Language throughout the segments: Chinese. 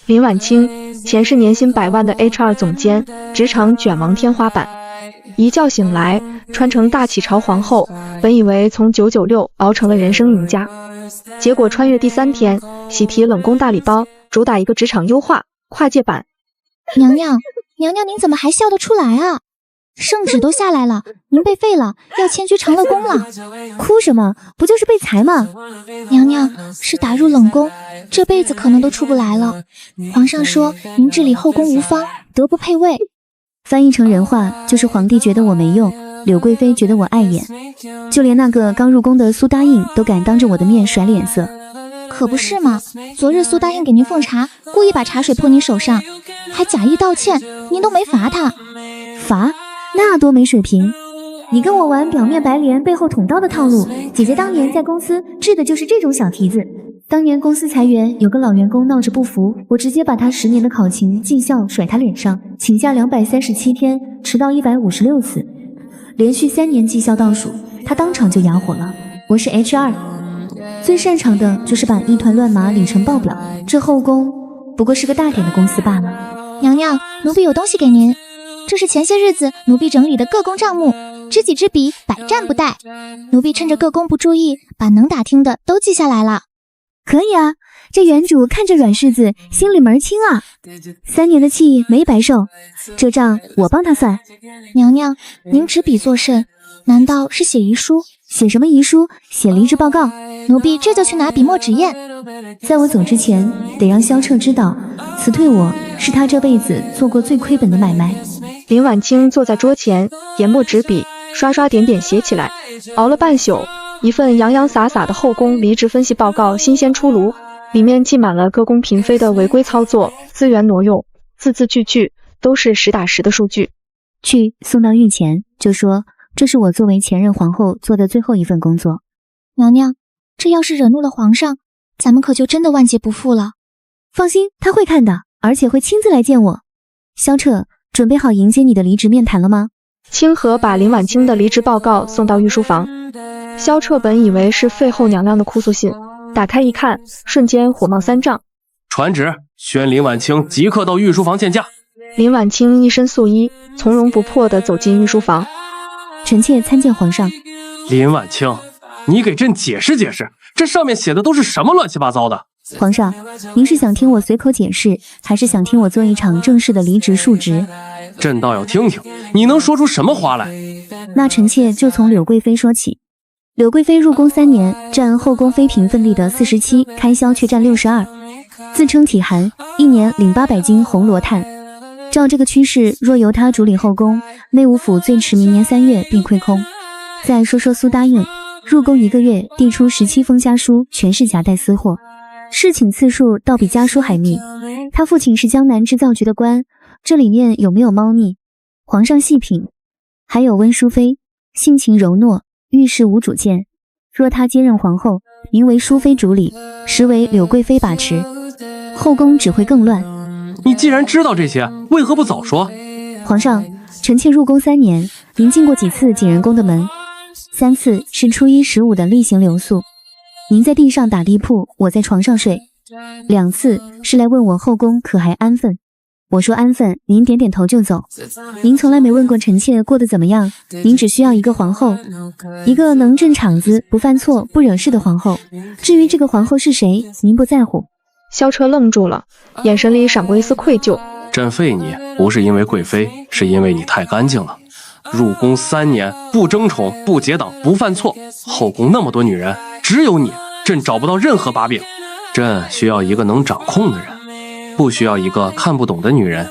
林婉清，前世年薪100万的 HR 总监，职场卷王天花板。一觉醒来，穿成大起潮皇后，本以为从996熬成了人生赢家，结果穿越第3天，喜提冷宫大礼包，主打一个职场优化跨界版。娘娘，您怎么还笑得出来啊？圣旨都下来了，您被废了，要迁居长乐宫了。哭什么？不就是被裁吗？娘娘是打入冷宫，这辈子可能都出不来了。皇上说您治理后宫无方，德不配位。翻译成人话就是皇帝觉得我没用，柳贵妃觉得我碍眼，就连那个刚入宫的苏答应都敢当着我的面甩脸色。可不是嘛，昨日苏答应给您奉茶，故意把茶水泼您手上，还假意道歉，您都没罚他。罚？那多没水平！你跟我玩表面白莲背后捅刀的套路，姐姐当年在公司治的就是这种小蹄子。当年公司裁员，有个老员工闹着不服，我直接把他10年的考勤绩效甩他脸上，请假237天，迟到156次，连续3年绩效倒数，他当场就哑火了。我是 HR， 最擅长的就是把一团乱麻理成报表，这后宫不过是个大点的公司罢了。娘娘，奴婢有东西给您，这是前些日子奴婢整理的各宫账目，知己知彼，百战不殆。奴婢趁着各宫不注意，把能打听的都记下来了。可以啊，这原主看着软柿子，心里门清啊。3年的气没白受，这账我帮他算。娘娘，您执笔作甚？难道是写遗书？写什么遗书？写离职报告。奴婢这就去拿笔墨纸砚。在我走之前，得让萧彻知道，辞退我是他这辈子做过最亏本的买卖。林婉清坐在桌前，研墨执笔，刷刷点点写起来。熬了半宿，一份洋洋洒洒的后宫离职分析报告新鲜出炉，里面记满了各宫嫔妃的违规操作、资源挪用，字字句句都是实打实的数据。去送到御前，就说这是我作为前任皇后做的最后一份工作。娘娘，这要是惹怒了皇上，咱们可就真的万劫不复了。放心，他会看的，而且会亲自来见我。萧彻，准备好迎接你的离职面谈了吗？清河把林婉清的离职报告送到御书房。萧彻本以为是废后娘娘的哭诉信，打开一看，瞬间火冒三丈。传旨，宣林婉清即刻到御书房见驾。林婉清一身素衣，从容不迫地走进御书房。臣妾参见皇上。林婉清，你给朕解释解释，这上面写的都是什么乱七八糟的？皇上，您是想听我随口解释，还是想听我做一场正式的离职述职？朕倒要听听，你能说出什么话来？那臣妾就从柳贵妃说起。柳贵妃入宫3年，占后宫妃嫔份例的47%，开销却占62%，自称体寒，1年领800斤红罗炭。照这个趋势，若由她主理后宫，内务府最迟明年3月必亏空。再说说苏答应，入宫1个月递出17封家书，全是夹带私货，侍寝次数倒比家书还密。他父亲是江南织造局的官，这里面有没有猫腻？皇上细品。还有温淑妃，性情柔糯，遇事无主见，若她接任皇后，名为淑妃主理，实为柳贵妃把持，后宫只会更乱。你既然知道这些，为何不早说？皇上，臣妾入宫3年，您进过几次景仁宫的门？3次是初1、15的例行留宿，您在地上打地铺，我在床上睡。2次是来问我后宫可还安分，我说安分，您点点头就走。您从来没问过臣妾过得怎么样，您只需要一个皇后，一个能镇场子、不犯错、不惹事的皇后。至于这个皇后是谁，您不在乎。萧彻愣住了，眼神里闪过一丝愧疚。朕废你不是因为贵妃，是因为你太干净了。入宫3年，不争宠，不结党，不犯错，后宫那么多女人，只有你，朕找不到任何把柄。朕需要一个能掌控的人，不需要一个看不懂的女人。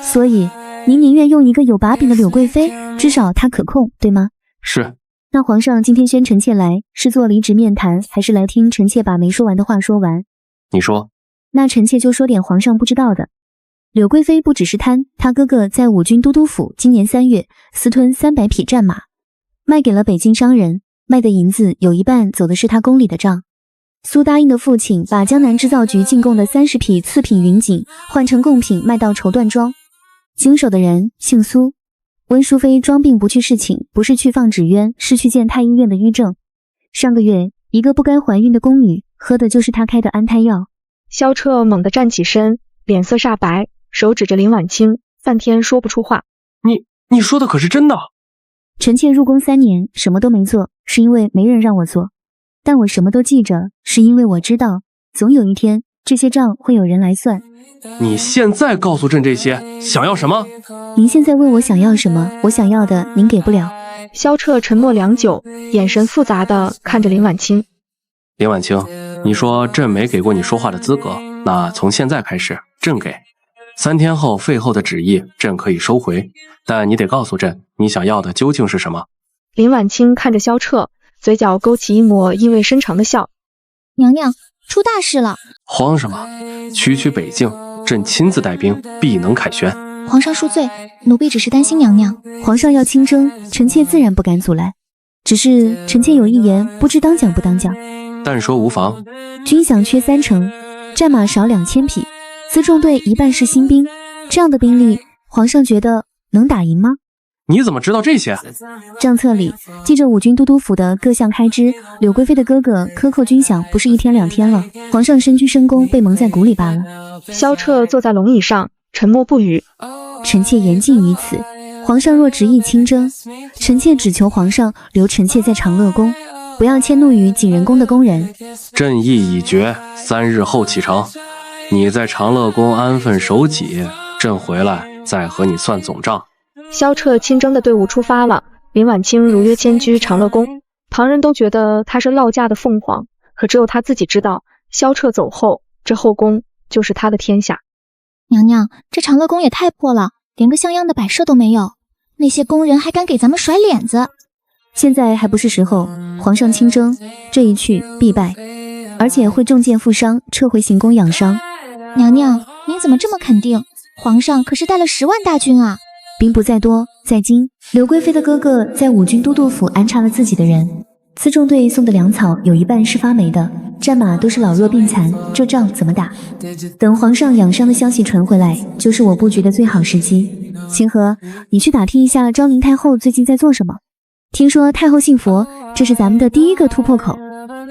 所以您宁愿用一个有把柄的柳贵妃，至少她可控，对吗？是。那皇上今天宣臣妾来，是做离职面谈，还是来听臣妾把没说完的话说完？你说。那臣妾就说点皇上不知道的。柳贵妃不只是贪，她哥哥在武军都督府今年3月私吞300匹战马，卖给了北京商人，卖的银子有一半走的是他宫里的账。苏答应的父亲把江南织造局进贡的30匹次品云锦换成贡品卖到绸缎庄，经手的人姓苏。温淑妃装病不去侍寝，不是去放纸鸢，是去见太医院的医正。上个月一个不该怀孕的宫女喝的就是他开的安胎药。萧彻猛地站起身，脸色煞白，手指着林婉清，半天说不出话。你说的可是真的？臣妾入宫3年，什么都没做，是因为没人让我做。但我什么都记着，是因为我知道，总有一天这些账会有人来算。你现在告诉朕这些，想要什么？您现在问我想要什么，我想要的您给不了。萧彻沉默良久，眼神复杂地看着林婉清。林婉清，你说朕没给过你说话的资格，那从现在开始，朕给。3天后废后的旨意，朕可以收回，但你得告诉朕，你想要的究竟是什么？林婉清看着萧彻，嘴角勾起一抹意味深长的笑。娘娘，出大事了！慌什么？区北境，朕亲自带兵，必能凯旋。皇上恕罪，奴婢只是担心娘娘。皇上要亲征，臣妾自然不敢阻拦，只是臣妾有一言，不知当讲不当讲。但说无妨。军饷缺3成，战马少2000匹，辎重队一半是新兵，这样的兵力，皇上觉得能打赢吗？你怎么知道这些？账册里记着5军都督府的各项开支，柳贵妃的哥哥克扣军饷不是1天2天了，皇上深居深宫，被蒙在鼓里罢了。萧彻坐在龙椅上，沉默不语。臣妾言尽于此。皇上若执意亲征，臣妾只求皇上留臣妾在长乐宫，不要迁怒于景仁宫的宫人。朕意已决，3日后启程。你在长乐宫安分守己，朕回来再和你算总账。萧彻亲征的队伍出发了，林婉清如约迁居长乐宫。旁人都觉得她是落嫁的凤凰，可只有她自己知道，萧彻走后，这后宫就是她的天下。娘娘，这长乐宫也太破了，连个像样的摆设都没有，那些宫人还敢给咱们甩脸子。现在还不是时候，皇上亲征，这一去必败，而且会中箭负伤，撤回行宫养伤。娘娘，您怎么这么肯定？皇上可是带了10万大军啊！兵不在多，在精。柳贵妃的哥哥在5军都督府安插了自己的人，辎重队送的粮草有一半是发霉的，战马都是老弱病残，这仗怎么打？等皇上养伤的消息传回来，就是我布局的最好时机。清河，你去打听一下昭宁太后最近在做什么。听说太后信佛，这是咱们的第一个突破口。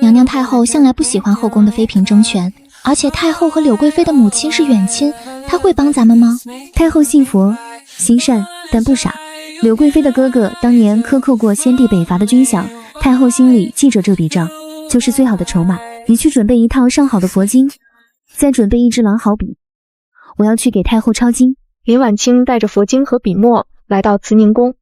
娘娘太后向来不喜欢后宫的妃嫔争权，而且太后和柳贵妃的母亲是远亲，她会帮咱们吗？太后信佛，心善但不傻。柳贵妃的哥哥当年克扣过先帝北伐的军饷，太后心里记着这笔账，就是最好的筹码。你去准备一套上好的佛经，再准备一支狼毫笔，我要去给太后抄经。林婉清带着佛经和笔墨来到慈宁宫。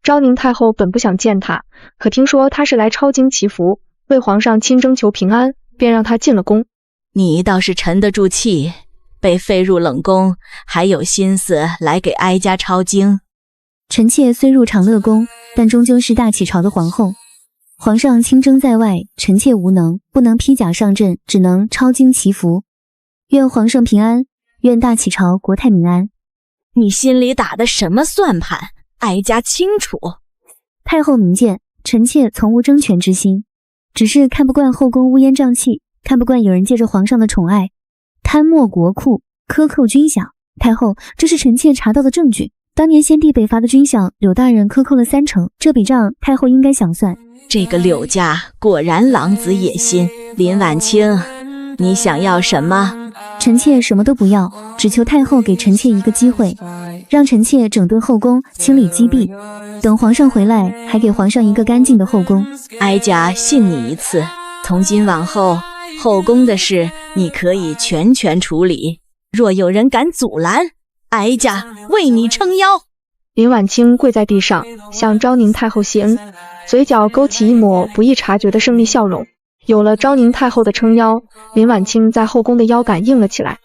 昭宁太后本不想见他，可听说他是来抄经祈福，为皇上亲征求平安，便让他进了宫。你倒是沉得住气，被废入冷宫，还有心思来给哀家抄经。臣妾虽入长乐宫，但终究是大启朝的皇后。皇上亲征在外，臣妾无能，不能披甲上阵，只能抄经祈福。愿皇上平安，愿大启朝国泰民安。你心里打的什么算盘？哀家清楚。太后明鉴，臣妾从无争权之心，只是看不惯后宫乌烟瘴气，看不惯有人借着皇上的宠爱贪没国库，克扣军饷。太后，这是臣妾查到的证据。当年先帝北伐的军饷，柳大人克扣了3成，这笔账太后应该想算。这个柳家果然狼子野心。林婉清，你想要什么？臣妾什么都不要，只求太后给臣妾一个机会，让臣妾整顿后宫，清理积弊，等皇上回来，还给皇上一个干净的后宫。哀家信你一次，从今往后，后宫的事你可以全权处理。若有人敢阻拦，哀家为你撑腰。林婉清跪在地上，向昭宁太后谢恩，嘴角勾起一抹不易察觉的胜利笑容。有了昭宁太后的撑腰，林婉清在后宫的腰杆硬了起来。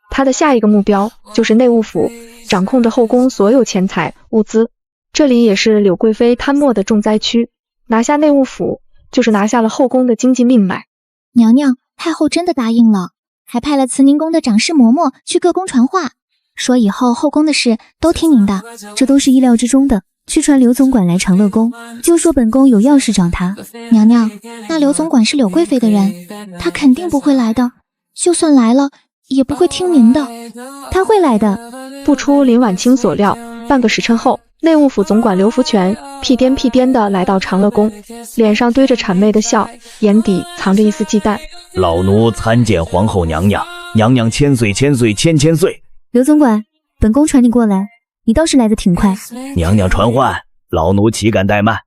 她的下一个目标就是内务府，掌控着后宫所有钱财物资。这里也是柳贵妃贪墨的重灾区，拿下内务府就是拿下了后宫的经济命脉。娘娘，太后真的答应了，还派了慈宁宫的长侍嬷嬷去各宫传话，说以后后宫的事都听您的。这都是意料之中的。去传刘总管来长乐宫，就说本宫有要事找他。娘娘，那刘总管是柳贵妃的人，他肯定不会来的，就算来了也不会听您的。他会来的。不出林婉清所料，半个时辰后，内务府总管刘福全屁颠的来到长乐宫，脸上堆着谄媚的笑，眼底藏着一丝忌惮。老奴参见皇后娘娘。娘娘千岁千岁千千岁。刘总管，本宫传你过来，你倒是来得挺快。娘娘传唤，老奴岂敢怠慢？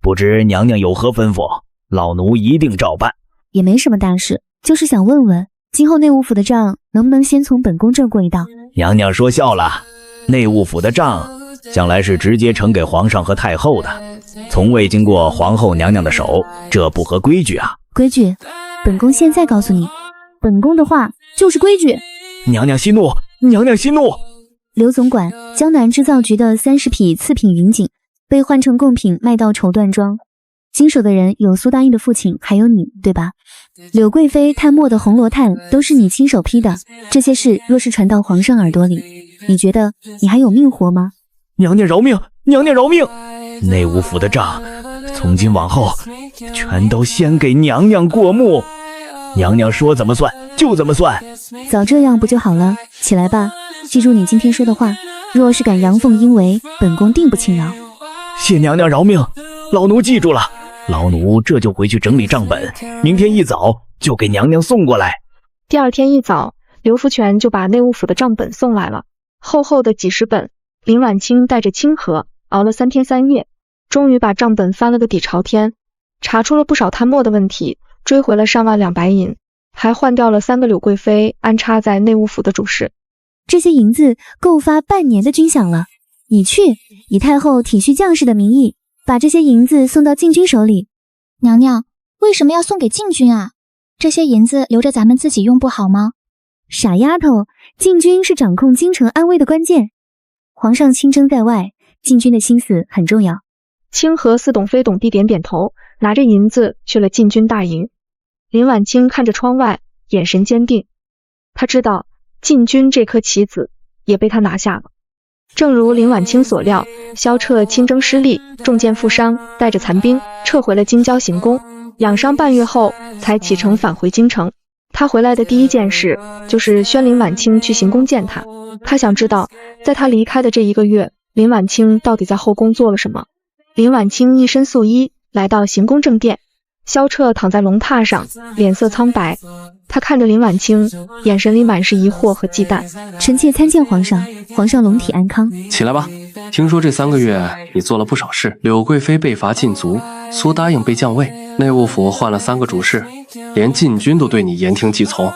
不知娘娘有何吩咐，老奴一定照办。也没什么大事，就是想问问，今后内务府的账能不能先从本宫这儿过一道？娘娘说笑了，内务府的账向来是直接呈给皇上和太后的，从未经过皇后娘娘的手，这不合规矩啊。规矩？本宫现在告诉你，本宫的话就是规矩。娘娘息怒，娘娘息怒。刘总管，江南织造局的30匹次品云锦被换成贡品卖到绸缎庄，经手的人有苏大印的父亲，还有你，对吧？柳贵妃探墨的红罗炭都是你亲手批的，这些事若是传到皇上耳朵里，你觉得你还有命活吗？娘娘饶命，娘娘饶命！内务府的账，从今往后全都先给娘娘过目，娘娘说怎么算就怎么算。早这样不就好了？起来吧，记住你今天说的话，若是敢阳奉阴违，本宫定不轻饶。谢娘娘饶命，老奴记住了。老奴这就回去整理账本，明天一早就给娘娘送过来。第二天一早，刘福全就把内务府的账本送来了，厚厚的几十本。林婉清带着清河熬了3天3夜，终于把账本翻了个底朝天，查出了不少贪墨的问题，追回了上万两白银，还换掉了3个柳贵妃安插在内务府的主事。这些银子够发半年的军饷了。你去以太后体恤将士的名义，把这些银子送到禁军手里。娘娘，为什么要送给禁军啊？这些银子留着咱们自己用不好吗？傻丫头，禁军是掌控京城安危的关键。皇上亲征在外，禁军的心思很重要。清河似懂非懂地点点头，拿着银子去了禁军大营。林婉清看着窗外，眼神坚定。他知道禁军这颗棋子也被他拿下了。正如林婉清所料，萧彻亲征失利，中箭负伤，带着残兵撤回了京郊行宫，养伤半月后才启程返回京城。他回来的第一件事就是宣林婉清去行宫见他。他想知道，在他离开的这1个月，林婉清到底在后宫做了什么。林婉清一身素衣来到行宫正殿，萧彻躺在龙榻上，脸色苍白。他看着林婉清，眼神里满是疑惑和忌惮。臣妾参见皇上，皇上龙体安康。起来吧，听说这3个月你做了不少事，柳贵妃被罚禁足，苏答应被降位，内务府换了3个主事，连禁军都对你言听计从。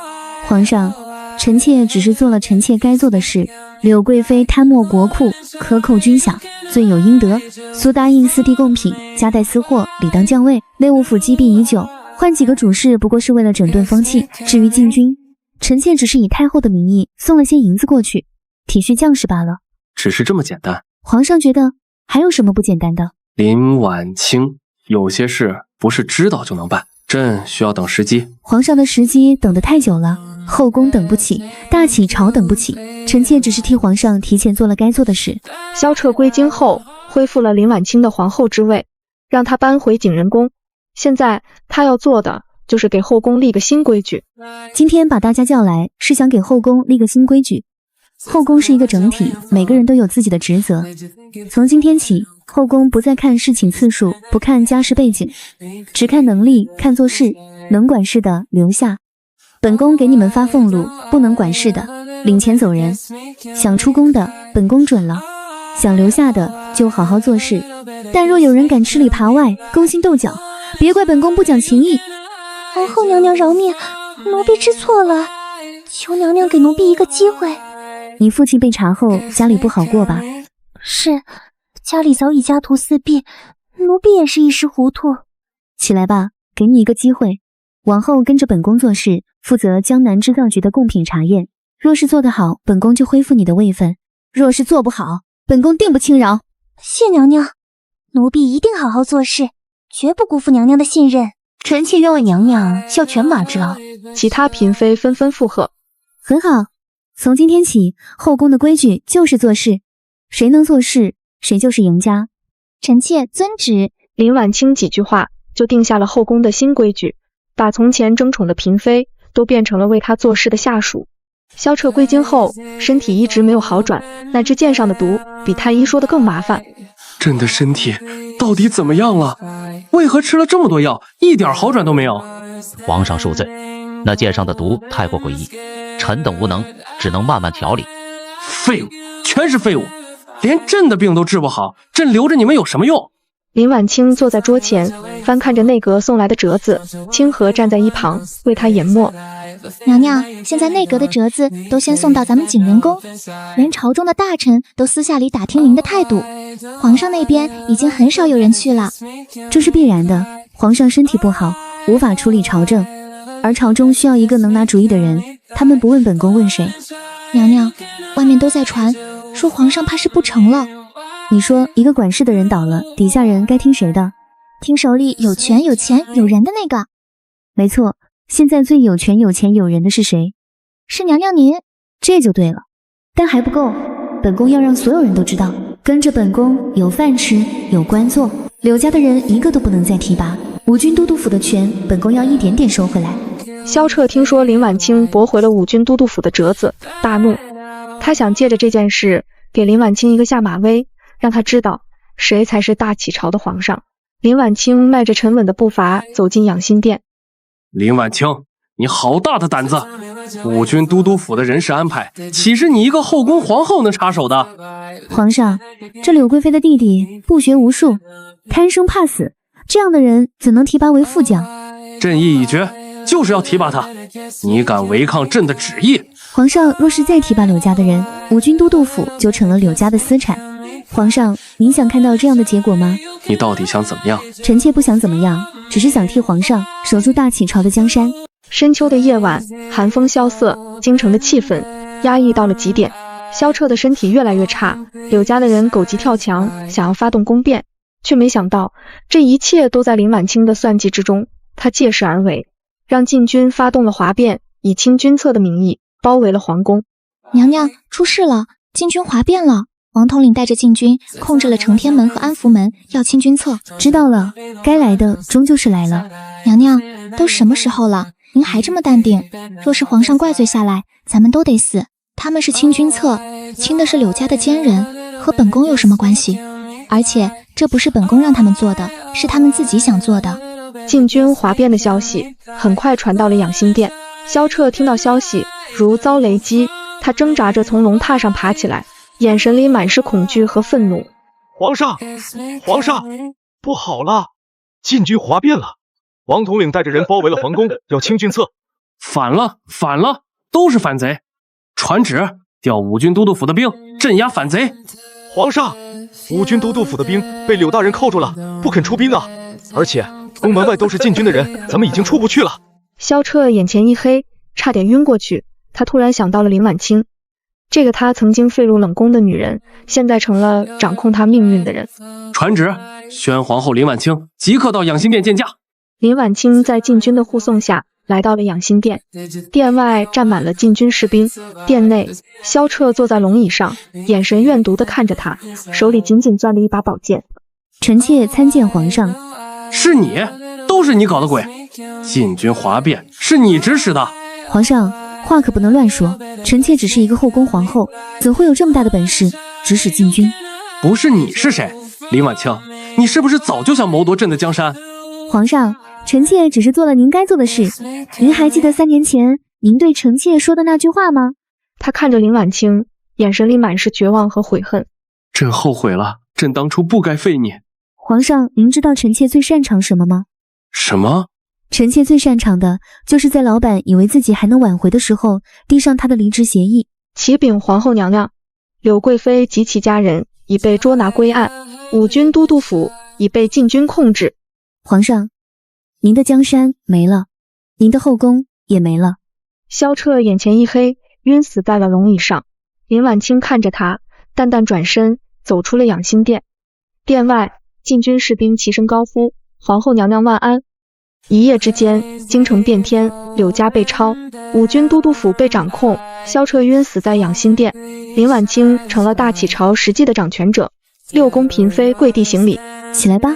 皇上，臣妾只是做了臣妾该做的事。柳贵妃贪墨国库，克扣军饷，罪有应得。苏答应私递贡品，夹带私货，理当降位。内务府积弊已久，换几个主事不过是为了整顿风气。至于禁军，臣妾只是以太后的名义送了些银子过去，体恤将士罢了。只是这么简单？皇上觉得还有什么不简单的？林婉清，有些事不是知道就能办，朕需要等时机。皇上的时机等得太久了，后宫等不起，大启朝等不起，臣妾只是替皇上提前做了该做的事。萧彻归京后，恢复了林婉清的皇后之位，让她搬回景仁宫。现在他要做的就是给后宫立个新规矩。今天把大家叫来，是想给后宫立个新规矩。后宫是一个整体，每个人都有自己的职责。从今天起，后宫不再看侍寝次数，不看家世背景，只看能力，看做事。能管事的留下，本宫给你们发俸禄；不能管事的领钱走人。想出宫的，本宫准了；想留下的，就好好做事。但若有人敢吃里扒外，勾心斗角，别怪本宫不讲情义。皇后娘娘饶命，奴婢知错了，求娘娘给奴婢一个机会。你父亲被查后，家里不好过吧？是，家里早已家徒四壁，奴婢也是一时糊涂。起来吧，给你一个机会，往后跟着本宫做事，负责江南织造局的贡品查验。若是做得好，本宫就恢复你的位分；若是做不好，本宫定不轻饶。谢娘娘，奴婢一定好好做事，绝不辜负娘娘的信任。臣妾愿为娘娘效犬马之劳。其他嫔妃纷纷附和。很好，从今天起，后宫的规矩就是做事，谁能做事，谁就是赢家。臣妾遵旨。林婉清几句话就定下了后宫的新规矩，把从前争宠的嫔妃都变成了为她做事的下属。萧彻归京后，身体一直没有好转，那支箭上的毒比太医说的更麻烦。朕的身体到底怎么样了？为何吃了这么多药，一点好转都没有？皇上恕罪，那箭上的毒太过诡异，臣等无能，只能慢慢调理。废物，全是废物，连朕的病都治不好，朕留着你们有什么用？林婉清坐在桌前，翻看着内阁送来的折子，清河站在一旁为他研墨。娘娘，现在内阁的折子都先送到咱们景仁宫，连朝中的大臣都私下里打听您的态度，皇上那边已经很少有人去了。这是必然的，皇上身体不好，无法处理朝政，而朝中需要一个能拿主意的人，他们不问本宫问谁？娘娘，外面都在传，说皇上怕是不成了。你说一个管事的人倒了，底下人该听谁的？听手里有权有钱有人的那个。没错，现在最有权有钱有人的是谁？是娘娘您。这就对了，但还不够，本宫要让所有人都知道，跟着本宫有饭吃，有官做，柳家的人一个都不能再提拔。五军都督府的权，本宫要一点点收回来。萧彻听说林婉清驳回了五军都督府的折子，大怒，他想借着这件事给林婉清一个下马威，让他知道谁才是大启朝的皇上。林婉清迈着沉稳的步伐走进养心殿。林婉清，你好大的胆子！五军都督府的人事安排，岂是你一个后宫皇后能插手的？皇上，这柳贵妃的弟弟不学无术，贪生怕死，这样的人怎能提拔为副将？朕意已决，就是要提拔他。你敢违抗朕的旨意？皇上若是再提拔柳家的人，五军都督府就成了柳家的私产。皇上，您想看到这样的结果吗？你到底想怎么样？臣妾不想怎么样，只是想替皇上守住大启朝的江山。深秋的夜晚，寒风萧瑟，京城的气氛压抑到了极点。萧彻的身体越来越差，柳家的人狗急跳墙，想要发动宫变，却没想到这一切都在林婉清的算计之中。他借势而为，让禁军发动了哗变，以清君侧的名义包围了皇宫。娘娘，出事了，禁军哗变了。王统领带着禁军控制了承天门和安福门，要清君侧。知道了，该来的终究是来了。娘娘，都什么时候了，您还这么淡定？若是皇上怪罪下来，咱们都得死。他们是清君侧，清的是柳家的奸人，和本宫有什么关系？而且这不是本宫让他们做的，是他们自己想做的。禁军哗变的消息很快传到了养心殿。萧彻听到消息如遭雷击，他挣扎着从龙榻上爬起来，眼神里满是恐惧和愤怒。皇上，皇上，不好了，禁军哗变了，王统领带着人包围了皇宫，要清君侧。反了，反了，都是反贼！传旨，调五军都督府的兵，镇压反贼。皇上，五军都督府的兵被柳大人扣住了，不肯出兵啊！而且宫门外都是禁军的人，咱们已经出不去了。萧彻眼前一黑，差点晕过去。他突然想到了林婉清，这个他曾经废入冷宫的女人，现在成了掌控他命运的人。传旨，宣皇后林婉清即刻到养心殿见驾。林婉清在禁军的护送下来到了养心殿，殿外站满了禁军士兵，殿内萧彻坐在龙椅上，眼神怨毒地看着他，手里紧紧攥着一把宝剑。臣妾参见皇上。是你，都是你搞的鬼！禁军哗变是你指使的。皇上，话可不能乱说，臣妾只是一个后宫皇后，怎会有这么大的本事指使禁军？不是你是谁？林婉清，你是不是早就想谋夺朕的江山？皇上，臣妾只是做了您该做的事。您还记得3年前您对臣妾说的那句话吗？他看着林婉清，眼神里满是绝望和悔恨。朕后悔了，朕当初不该废你。皇上，您知道臣妾最擅长什么吗？什么？臣妾最擅长的就是在老板以为自己还能挽回的时候，递上他的离职协议。启禀皇后娘娘，柳贵妃及其家人已被捉拿归案，五军都督府已被禁军控制。皇上，您的江山没了，您的后宫也没了。萧彻眼前一黑，晕死在了龙椅上。林婉清看着他，淡淡转身走出了养心殿。殿外禁军士兵齐声高呼：皇后娘娘万安！一夜之间，京城变天，柳家被抄，五军都督府被掌控，萧彻晕死在养心殿，林婉清成了大启朝实际的掌权者。六宫嫔妃跪地行礼：起来吧，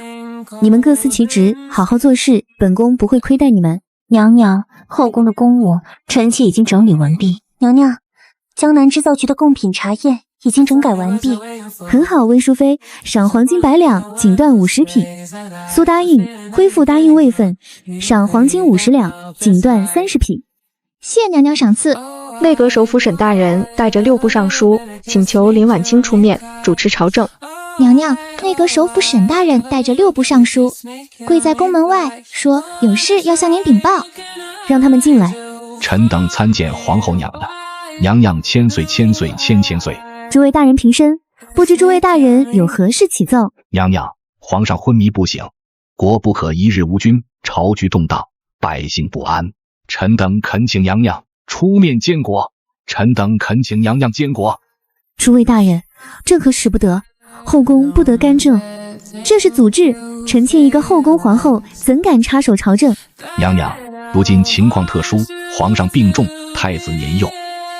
你们各司其职，好好做事，本宫不会亏待你们。娘娘，后宫的公务臣妾已经整理完毕。娘娘，江南织造局的贡品茶叶已经整改完毕。很好，魏淑妃，赏黄金100两，锦缎50匹。苏答应恢复答应位分，赏黄金50两，锦缎30匹。谢娘娘赏赐。内阁首辅沈大人带着6部尚书，请求林婉清出面主持朝政。娘娘，内阁首辅沈大人带着6部尚书，跪在宫门外，说有事要向您禀报。让他们进来。臣等参见皇后娘娘。娘娘千岁千岁千千岁。诸位大人平身，不知诸位大人有何事启奏？娘娘，皇上昏迷不醒，国不可一日无君，朝局动荡，百姓不安。臣等恳请娘娘出面监国。臣等恳请娘娘监国。诸位大人，这可使不得，后宫不得干政，这是祖制，臣妾一个后宫皇后，怎敢插手朝政？娘娘，如今情况特殊，皇上病重，太子年幼，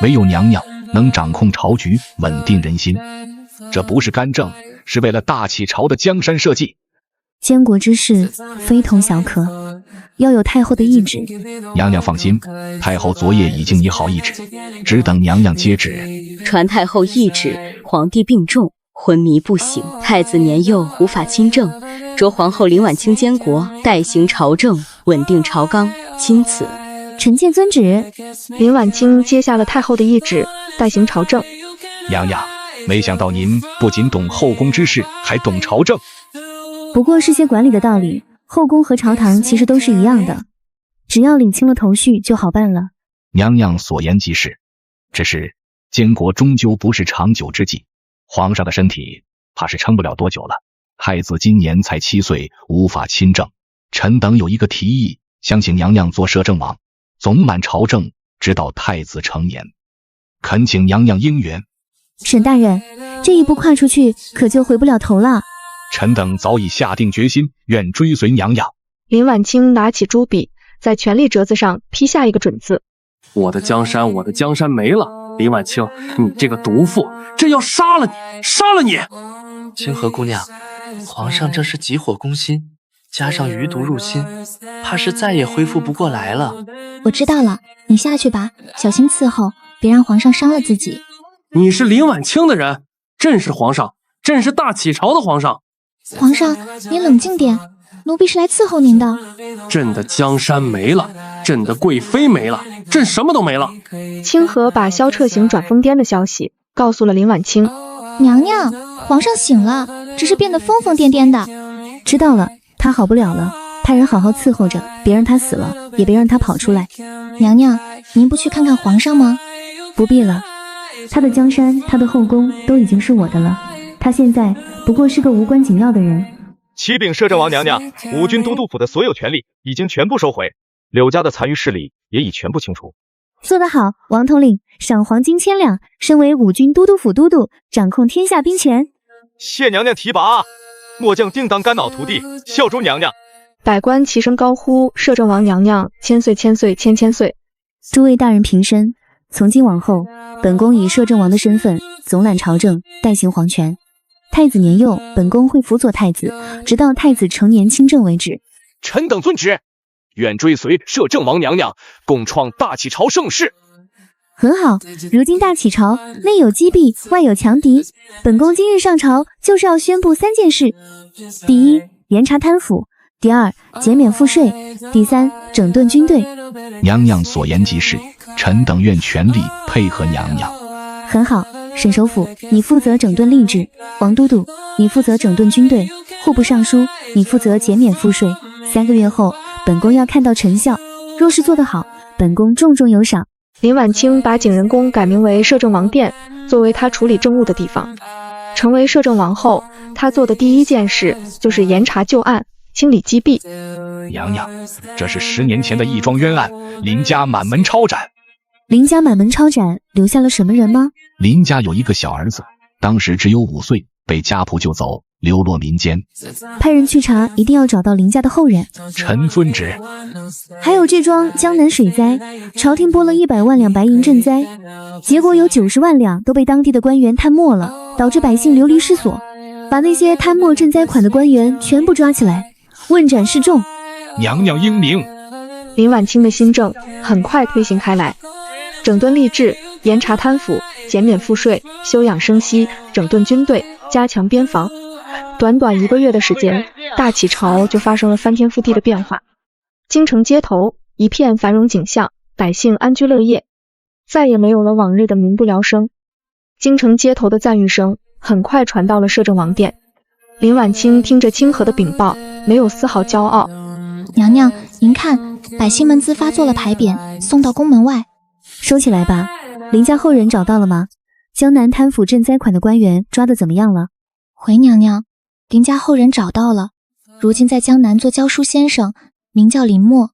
唯有娘娘能掌控朝局，稳定人心。这不是干政，是为了大启朝的江山社稷。监国之事非同小可，要有太后的懿旨。娘娘放心，太后昨夜已经拟好懿旨，只等娘娘接旨。传太后懿旨，皇帝病重，昏迷不醒，太子年幼，无法亲政，着皇后林婉清监国，代行朝政，稳定朝纲，钦此。臣妾遵旨。林婉清接下了太后的懿旨，代行朝政。娘娘，没想到您不仅懂后宫之事，还懂朝政。不过是些管理的道理，后宫和朝堂其实都是一样的，只要理清了头绪就好办了。娘娘所言极是，只是监国终究不是长久之计，皇上的身体怕是撑不了多久了。太子今年才7岁，无法亲政。臣等有一个提议，想请娘娘做摄政王，总满朝政，直到太子成年。恳请娘娘应允。沈大人，这一步跨出去，可就回不了头了。臣等早已下定决心，愿追随娘娘。林婉清拿起朱笔，在权力折子上批下一个准字。我的江山没了！林婉清，你这个毒妇，朕要杀了你，杀了你！清河姑娘，皇上这是急火攻心，加上余毒入心，怕是再也恢复不过来了。我知道了，你下去吧，小心伺候，别让皇上伤了自己。你是林婉清的人，朕是皇上，朕是大启朝的皇上。皇上，您冷静点，奴婢是来伺候您的。朕的江山没了，朕的贵妃没了，朕什么都没了。清河把萧彻行转疯癫的消息告诉了林婉清。娘娘，皇上醒了，只是变得疯疯癫癫的。知道了，他好不了了，派人好好伺候着，别让他死了，也别让他跑出来。娘娘，您不去看看皇上吗？不必了，他的江山，他的后宫都已经是我的了。他现在不过是个无关紧要的人。启禀摄政王娘娘，五军都督府的所有权力已经全部收回，柳家的残余势力也已全部清除。做得好，王统领，赏黄金1000两，升为五军都督府都督，掌控天下兵权。谢娘娘提拔，末将定当肝脑涂地，效忠娘娘。百官齐声高呼：摄政王娘娘千岁千岁千千岁！诸位大人平身。从今往后，本宫以摄政王的身份总揽朝政，代行皇权。太子年幼，本宫会辅佐太子，直到太子成年亲政为止。臣等遵旨，愿追随摄政王娘娘，共创大启朝盛世。很好，如今大启朝内有积弊，外有强敌，本宫今日上朝就是要宣布3件事：第一，严查贪腐；第二，减免赋税；第三，整顿军队。娘娘所言极是，臣等愿全力配合娘娘。很好，沈首府，你负责整顿吏治；王都督，你负责整顿军队；户部尚书，你负责减免赋税。3个月后，本宫要看到成效，若是做得好，本宫重重有赏。林婉清把景仁宫改名为摄政王殿，作为他处理政务的地方。成为摄政王后，他做的第一件事就是严查旧案，清理积弊。娘娘，这是10年前的一桩冤案，林家满门抄斩。林家满门抄斩，留下了什么人吗？林家有一个小儿子，当时只有5岁，被家仆救走，流落民间。派人去查，一定要找到林家的后人。臣遵旨。还有这桩江南水灾，朝廷拨了100万两白银赈灾，结果有90万两都被当地的官员贪没了，导致百姓流离失所。把那些贪没赈灾款的官员全部抓起来，问斩示众。娘娘英明。林婉清的新政很快推行开来，整顿吏治，严查贪腐，减免赋税，休养生息，整顿军队，加强边防。短短1个月的时间，大启朝就发生了翻天覆地的变化。京城街头一片繁荣景象，百姓安居乐业。再也没有了往日的民不聊生。京城街头的赞誉声很快传到了摄政王殿。林婉清听着清河的禀报，没有丝毫骄傲。娘娘，您看，百姓们自发做了牌匾，送到宫门外。收起来吧。林家后人找到了吗？江南贪腐赈灾款的官员抓得怎么样了？回娘娘，林家后人找到了，如今在江南做教书先生，名叫林默。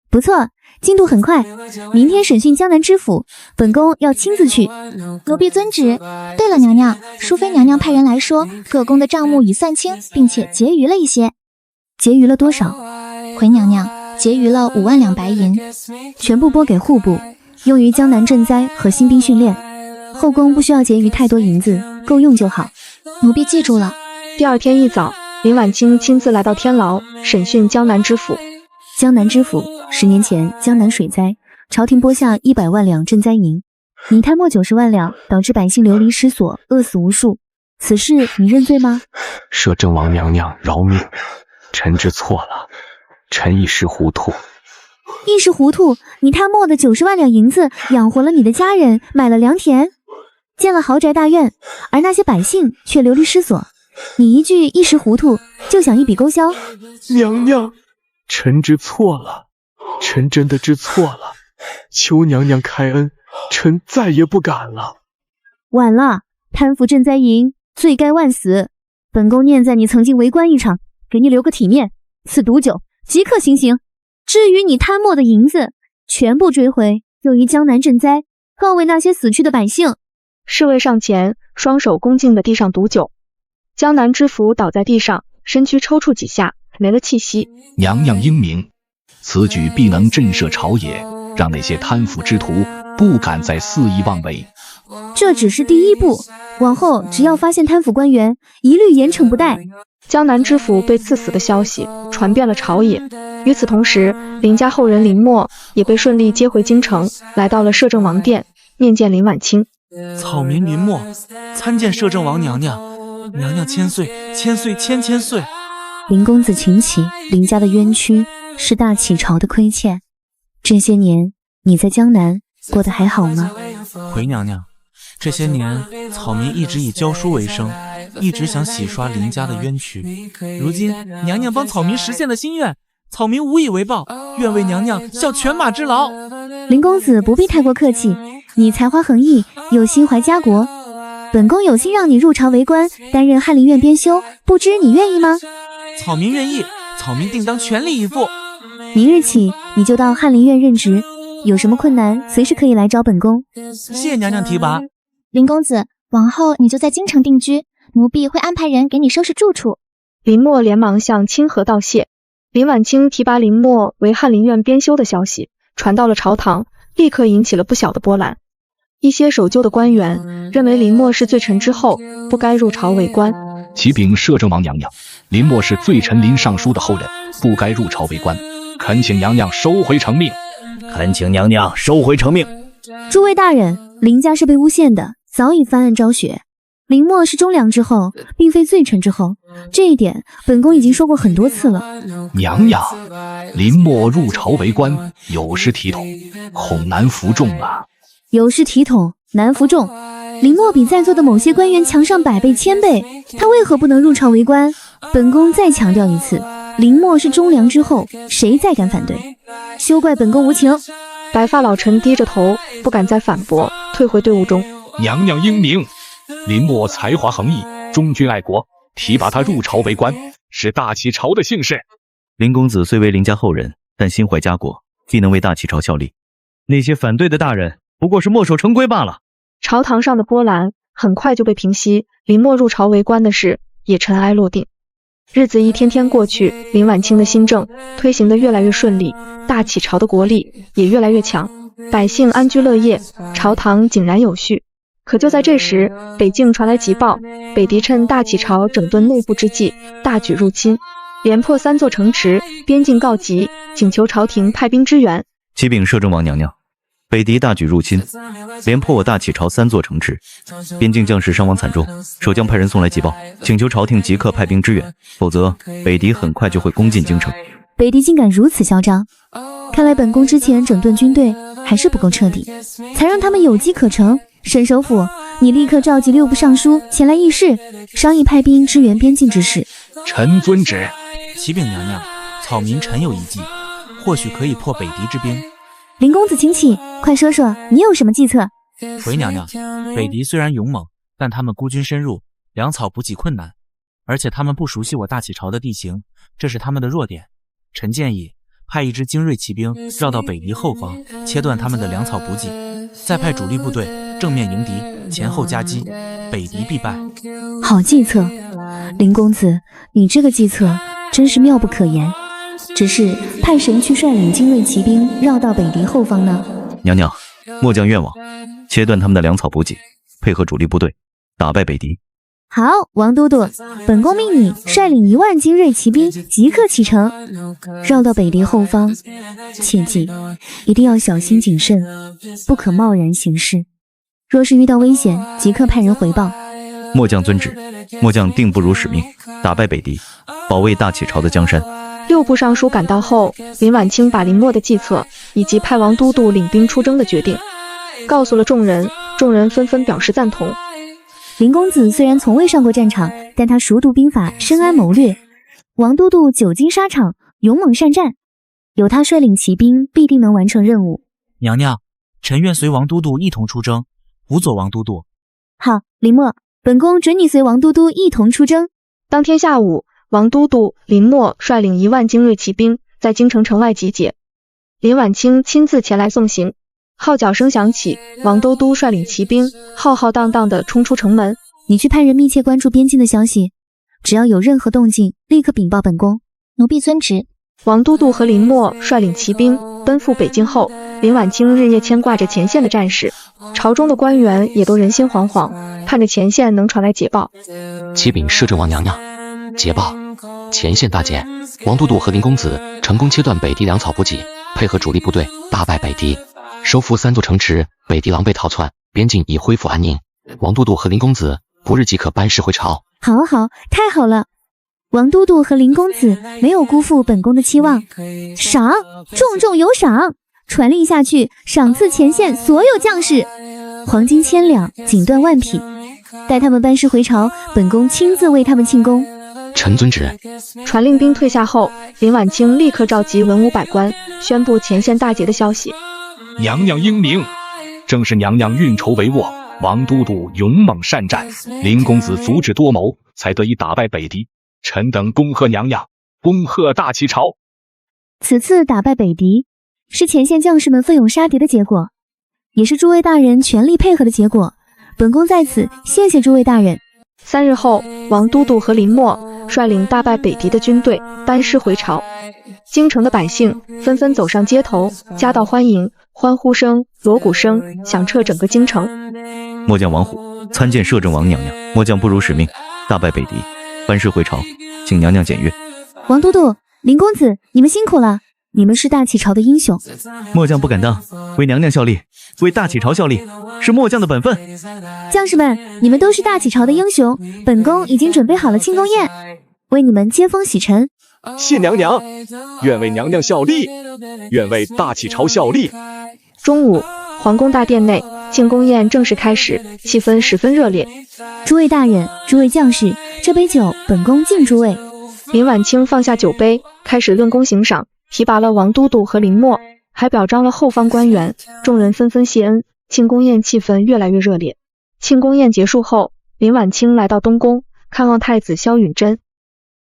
不错，进度很快。明天审讯江南知府，本宫要亲自去。奴婢遵旨。对了，娘娘，淑妃娘娘派人来说，各宫的账目已算清，并且结余了一些。结余了多少？回娘娘，结余了5万两白银，全部拨给户部，用于江南赈灾和新兵训练。后宫不需要结余太多银子，够用就好。奴婢记住了。第二天一早，林婉清亲自来到天牢审讯江南知府。江南知府，10年前江南水灾，朝廷拨下100万两赈灾银，你贪墨90万两，导致百姓流离失所，饿死无数。此事你认罪吗？摄政王娘娘饶命，臣知错了，臣一时糊涂。一时糊涂？你贪墨的90万两银子养活了你的家人，买了良田，建了豪宅大院，而那些百姓却流离失所。你一句一时糊涂，就想一笔勾销？娘娘，臣知错了，臣真的知错了，求娘娘开恩，臣再也不敢了。晚了，贪腐赈灾银，罪该万死。本宫念在你曾经为官一场，给你留个体面，赐毒酒，即刻行刑。至于你贪墨的银子，全部追回，用于江南赈灾，告慰那些死去的百姓。侍卫上前，双手恭敬地递上毒酒。江南知府倒在地上，身躯抽搐几下，没了气息。娘娘英明，此举必能震慑朝野，让那些贪腐之徒不敢再肆意妄为。这只是第一步，往后只要发现贪腐官员，一律严惩不贷。江南知府被赐死的消息传遍了朝野。与此同时，林家后人林默也被顺利接回京城，来到了摄政王殿面见林婉清。草民林默参见摄政王娘娘，娘娘千岁，千岁，千岁。林公子请起，林家的冤屈是大启朝的亏欠。这些年你在江南过得还好吗？回娘娘，这些年草民一直以教书为生，一直想洗刷林家的冤屈。如今娘娘帮草民实现了心愿，草民无以为报，愿为娘娘效犬马之劳。林公子不必太过客气，你才华横溢，又心怀家国，本宫有心让你入朝为官，担任翰林院编修，不知你愿意吗？草民愿意，草民定当全力以赴。明日起你就到翰林院任职，有什么困难随时可以来找本宫。谢娘娘提拔。林公子，往后你就在京城定居，奴婢会安排人给你收拾住处。林默连忙向清河道谢。林婉清提拔林默为翰林院编修的消息传到了朝堂，立刻引起了不小的波澜。一些守旧的官员认为林默是罪臣之后，不该入朝为官。启禀摄政王娘娘，林默是罪臣林尚书的后人，不该入朝为官，恳请娘娘收回成命。恳请娘娘收回成命。诸位大人，林家是被诬陷的，早已翻案昭雪。林默是忠良之后，并非罪臣之后，这一点本宫已经说过很多次了。娘娘，林默入朝为官，有失体统，恐难服众啊。有失体统，难服众。林默比在座的某些官员强上100倍、1000倍，他为何不能入朝为官？本宫再强调一次，林默是忠良之后，谁再敢反对，休怪本宫无情。白发老臣低着头，不敢再反驳，退回队伍中。娘娘英明，林默才华横溢，忠君爱国，提拔他入朝为官，是大启朝的幸事。林公子虽为林家后人，但心怀家国，必能为大启朝效力。那些反对的大人不过是墨守成规罢了。朝堂上的波澜很快就被平息，林默入朝为官的事也尘埃落定。日子一天天过去，林婉清的新政推行得越来越顺利，大启朝的国力也越来越强，百姓安居乐业，朝堂井然有序。可就在这时，北境传来急报，北狄趁大启朝整顿内部之际，大举入侵，连破3座城池，边境告急，请求朝廷派兵支援。启禀摄政王娘娘，北狄大举入侵，连破我大启朝3座城池，边境将士伤亡惨重，守将派人送来急报，请求朝廷即刻派兵支援，否则北狄很快就会攻进京城。北狄竟敢如此嚣张，看来本宫之前整顿军队还是不够彻底，才让他们有机可乘。沈首府，你立刻召集6部尚书前来议事，商议派兵支援边境之事。臣遵旨。启禀娘娘，草民臣有一计，或许可以破北狄之兵。林公子请起，快说说你有什么计策？回娘娘，北狄虽然勇猛，但他们孤军深入，粮草补给困难，而且他们不熟悉我大启朝的地形，这是他们的弱点。臣建议派一支精锐骑兵绕到北狄后方，切断他们的粮草补给，再派主力部队正面迎敌，前后夹击，北狄必败。好计策，林公子，你这个计策真是妙不可言。只是派谁去率领精锐骑兵绕到北狄后方呢？娘娘，末将愿往，切断他们的粮草补给，配合主力部队，打败北狄。好，王都督，本宫命你率领1万精锐骑兵即刻启程，绕到北狄后方。切记，一定要小心谨慎，不可贸然行事。若是遇到危险，即刻派人回报。末将遵旨，末将定不辱使命，打败北狄，保卫大启朝的江山。6部尚书赶到后，林婉清把林默的计策以及派王都督领兵出征的决定告诉了众人，众人纷纷表示赞同。林公子虽然从未上过战场，但他熟读兵法，深谙谋略。王都督久经沙场，勇猛善战，有他率领骑兵，必定能完成任务。娘娘，臣愿随王都督一同出征，辅佐王都督。好，林默，本宫准你随王都督一同出征。当天下午，王都督林默率领1万精锐骑兵在京城城外集结，林婉清亲自前来送行。号角声响起，王都督率领骑兵浩浩荡荡地冲出城门。你去派人密切关注边境的消息，只要有任何动静，立刻禀报本宫。奴婢遵旨。王都督和林默率领骑兵奔赴北京后，林婉清日夜牵挂着前线的战士，朝中的官员也都人心惶惶，盼着前线能传来捷报。启禀摄政王娘娘，捷报，前线大捷，王都督和林公子成功切断北狄粮草补给，配合主力部队大败北狄，收复3座城池，北狄狼狈逃窜，边境已恢复安宁。王都督和林公子不日即可班师回朝。好，太好了！王都督和林公子没有辜负本宫的期望，赏，重有赏！传令下去，赏赐前线所有将士黄金1000两，锦缎1匹，待他们班师回朝，本宫亲自为他们庆功。臣遵旨。传令兵退下后，林婉清立刻召集文武百官，宣布前线大捷的消息。娘娘英明，正是娘娘运筹帷幄，王都督勇猛善战，林公子足智多谋，才得以打败北狄。臣等恭贺娘娘，恭贺大启朝。此次打败北狄，是前线将士们奋勇杀敌的结果，也是诸位大人全力配合的结果。本宫在此谢谢诸位大人。3日后，王都督和林默率领大败北狄的军队班师回朝，京城的百姓纷纷走上街头，夹道欢迎，欢呼声、锣鼓声响彻整个京城。末将王虎参见摄政王娘娘，末将不辱使命，大败北狄，班师回朝，请娘娘检阅。王都督、林公子，你们辛苦了，你们是大启朝的英雄。末将不敢当，为娘娘效力，为大启朝效力，是末将的本分。将士们，你们都是大启朝的英雄，本宫已经准备好了庆功宴，为你们接风洗尘。谢娘娘，愿为娘娘效力，愿为大启朝效力。中午，皇宫大殿内，庆功宴正式开始，气氛十分热烈。诸位大人，诸位将士，这杯酒本宫敬诸位。林婉清放下酒杯，开始论功行赏，提拔了王都督和林默，还表彰了后方官员，众人纷纷谢恩，庆功宴气氛越来越热烈。庆功宴结束后，林婉清来到东宫，看望太子萧允贞。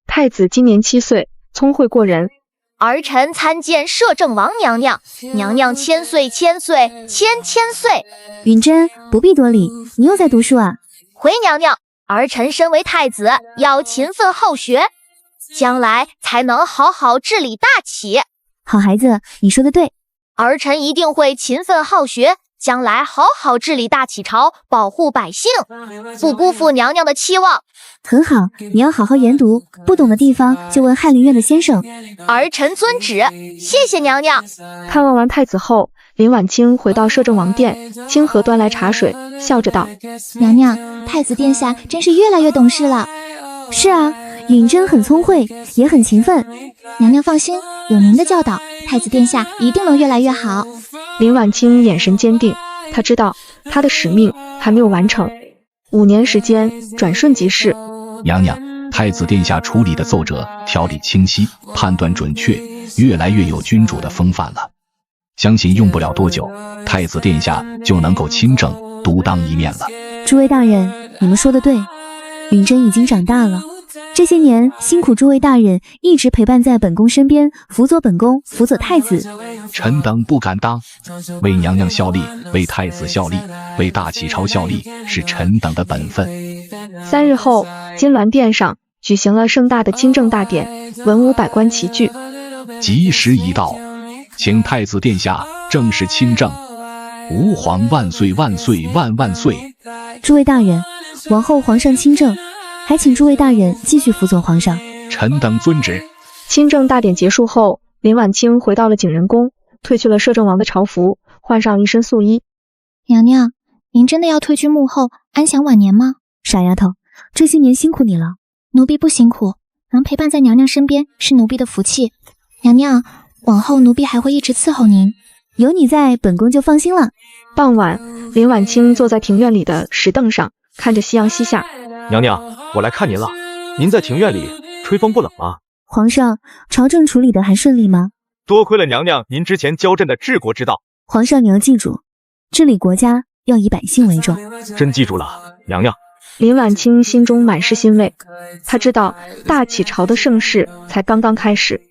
太子今年7岁，聪慧过人。儿臣参见摄政王娘娘，娘娘千岁千岁千岁。允贞，不必多礼，你又在读书啊？回娘娘，儿臣身为太子，要勤奋好学，将来才能好好治理大启。好孩子，你说的对，儿臣一定会勤奋好学，将来好好治理大启朝，保护百姓，不辜负娘娘的期望。很好，你要好好研读，不懂的地方就问翰林院的先生。儿臣遵旨，谢谢娘娘。看望完太子后，林婉清回到摄政王殿，清河端来茶水，笑着道：娘娘，太子殿下真是越来越懂事了。是啊，允贞很聪慧，也很勤奋。娘娘放心，有您的教导，太子殿下一定能越来越好。林婉清眼神坚定，她知道她的使命还没有完成。5年时间转瞬即逝。娘娘，太子殿下处理的奏折条理清晰，判断准确，越来越有君主的风范了。相信用不了多久，太子殿下就能够亲政独当一面了。诸位大人，你们说的对，允真已经长大了。这些年辛苦诸位大人一直陪伴在本宫身边，辅佐本宫，辅佐太子。臣等不敢当，为娘娘效力，为太子效力，为大启朝效力，是臣等的本分。3日后，金銮殿上举行了盛大的亲政大典，文武百官齐聚。吉时已到，请太子殿下正式亲政。吾皇万岁万岁万万岁！诸位大人，往后皇上亲政，还请诸位大人继续辅佐皇上。臣等遵旨。亲政大典结束后，林婉清回到了景仁宫，褪去了摄政王的朝服，换上一身素衣。娘娘，您真的要退居幕后，安享晚年吗？傻丫头，这些年辛苦你了。奴婢不辛苦，能陪伴在娘娘身边是奴婢的福气。娘娘，往后奴婢还会一直伺候您。有你在，本宫就放心了。傍晚，林婉清坐在庭院里的石凳上，看着夕阳西下。娘娘，我来看您了。您在庭院里吹风不冷吗？皇上，朝政处理的还顺利吗？多亏了娘娘您之前教朕的治国之道。皇上，你要记住，治理国家要以百姓为重。朕记住了，娘娘。林婉清心中满是欣慰，她知道大启朝的盛世才刚刚开始。